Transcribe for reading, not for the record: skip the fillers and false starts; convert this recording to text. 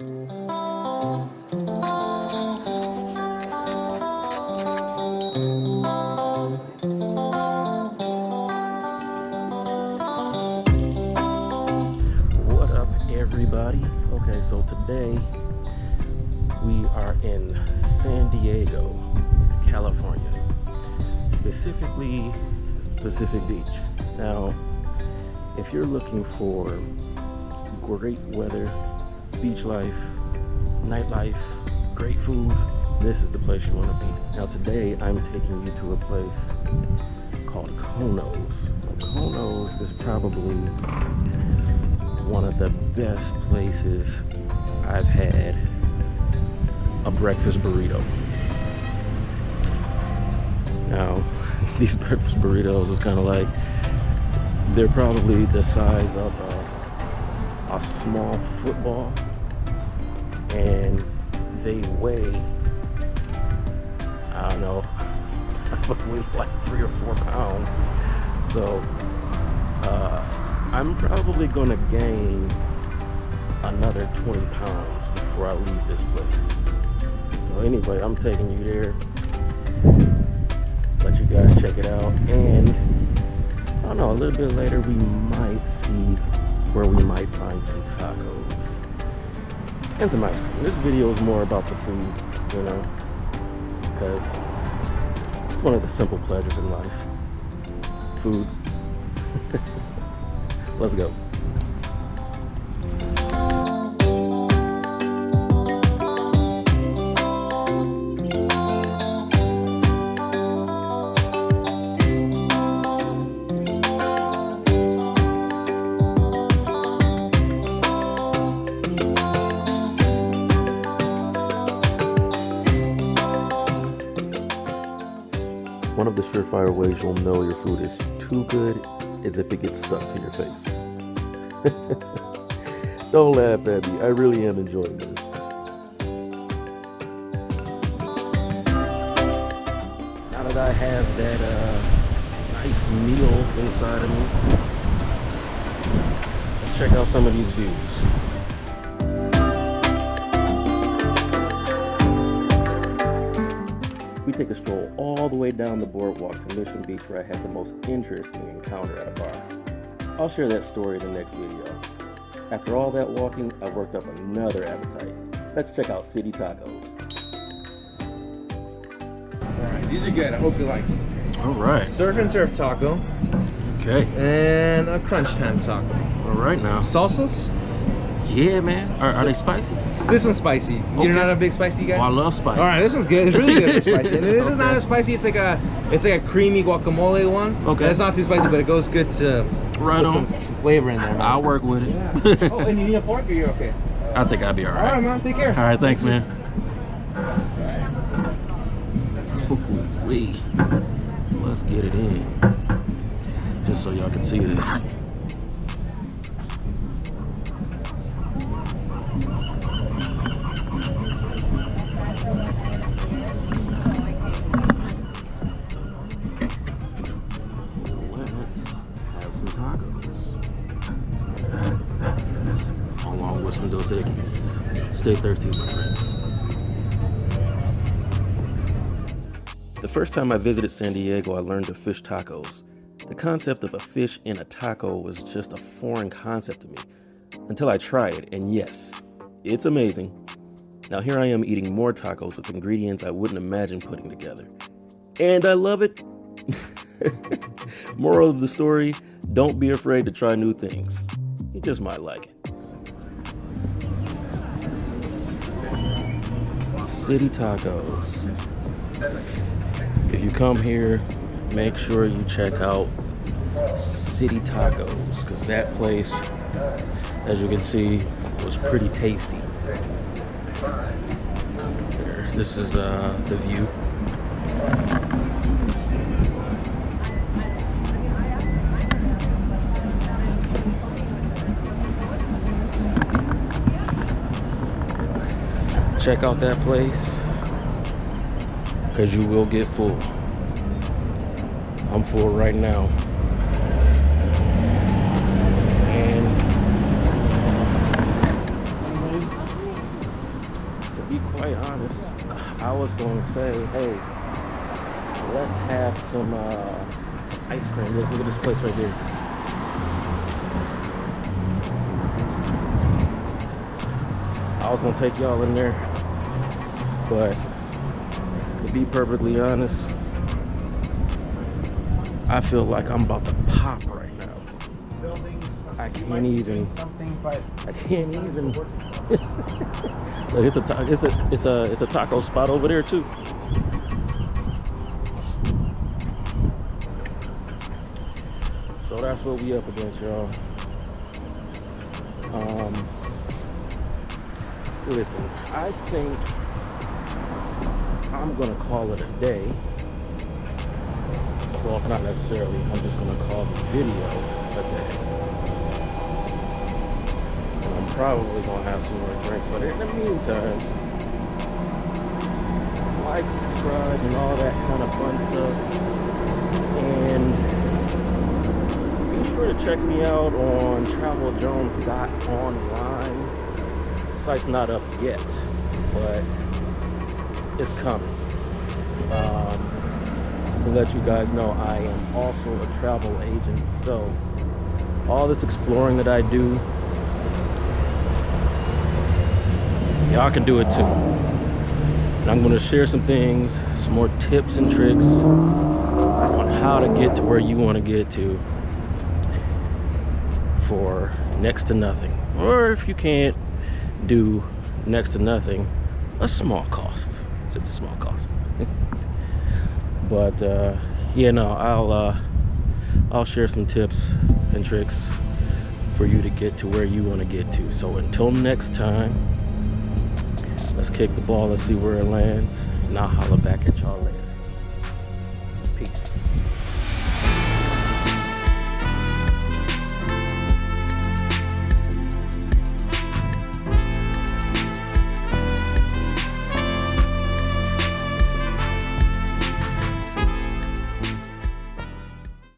What up, everybody? Okay, so today we are in San Diego, California, specifically Pacific Beach. Now, if you're looking for great weather, beach life, nightlife, great food, this is the place you want to be. Now today I'm taking you to a place called Kono's. Kono's is probably one of the best places I've had a breakfast burrito. Now, these breakfast burritos is kind of like, they're probably the size of a small football, and they weigh, I don't know, probably like 3 or 4 pounds. So I'm probably gonna gain another 20 pounds before I leave this place. So anyway, I'm taking you there, let you guys check it out, and I don't know, a little bit later we might see where we might find some tacos and some ice cream. This video is more about the food, you know, because it's one of the simple pleasures in life. Food. Let's go. One of the surefire ways you'll know your food is too good is if it gets stuck to your face. Don't laugh at me, I really am enjoying this. Now that I have that nice meal inside of me, let's check out some of these views. We take a stroll all the way down the boardwalk to Mission Beach, where I had the most interesting encounter at a bar. I'll share that story in the next video. After all that walking, I worked up another appetite. Let's check out City Tacos. Alright, these are good. I hope you like them. Alright. Surf and turf taco. Okay. And a crunch time taco. Alright now. Salsas? Yeah, man. Are they spicy? This one's spicy. Okay. You're not a big spicy guy? Oh, I love spice. Alright, this one's good. It's really good for spicy. And this Okay. is not as spicy. It's like a creamy guacamole one. Okay. And it's not too spicy, but it goes good to Right on. some flavor in there, man. I'll work with it. Yeah. Oh, and you need a fork or you're okay? I think I'll be alright. Alright, man. Take care. Alright, thanks, man. Ooh-wee. Let's get it in. Just so y'all can see this. Along with some Dos Equis. Stay thirsty, my friends. The first time I visited San Diego, I learned of fish tacos. The concept of a fish in a taco was just a foreign concept to me until I tried it, and yes, it's amazing. Now here I am eating more tacos with ingredients I wouldn't imagine putting together. And I love it. Moral of the story, don't be afraid to try new things. You just might like it. City Tacos. If you come here, make sure you check out City Tacos, because that place, as you can see, was pretty tasty. This is the view. Check out that place, because you will get full. I'm full right now. And quite honest, I was going to say, hey, let's have some ice cream. Look at this place right here. I was going to take y'all in there, but to be perfectly honest, I feel like I'm about to pop right now. I can't even. I can't even. Look, it's a taco spot over there too. So that's what we up against, y'all. Listen, I think I'm gonna call it a day. Well, not necessarily. I'm just gonna call the video a day. And I'm probably gonna have some more drinks, but in the meantime, like, subscribe, and all that kind of fun stuff. And be sure to check me out on traveljones.online. The site's not up yet, but it's coming. To let you guys know, I am also a travel agent, so all this exploring that I do, y'all can do it too. And I'm going to share some things, some more tips and tricks on how to get to where you want to get to for next to nothing. Or if you can't do next to nothing, a small cost, just a small cost. But yeah, no, I'll share some tips and tricks for you to get to where you want to get to. So until next time, let's kick the ball, let's see where it lands, and I'll holler back at y'all later.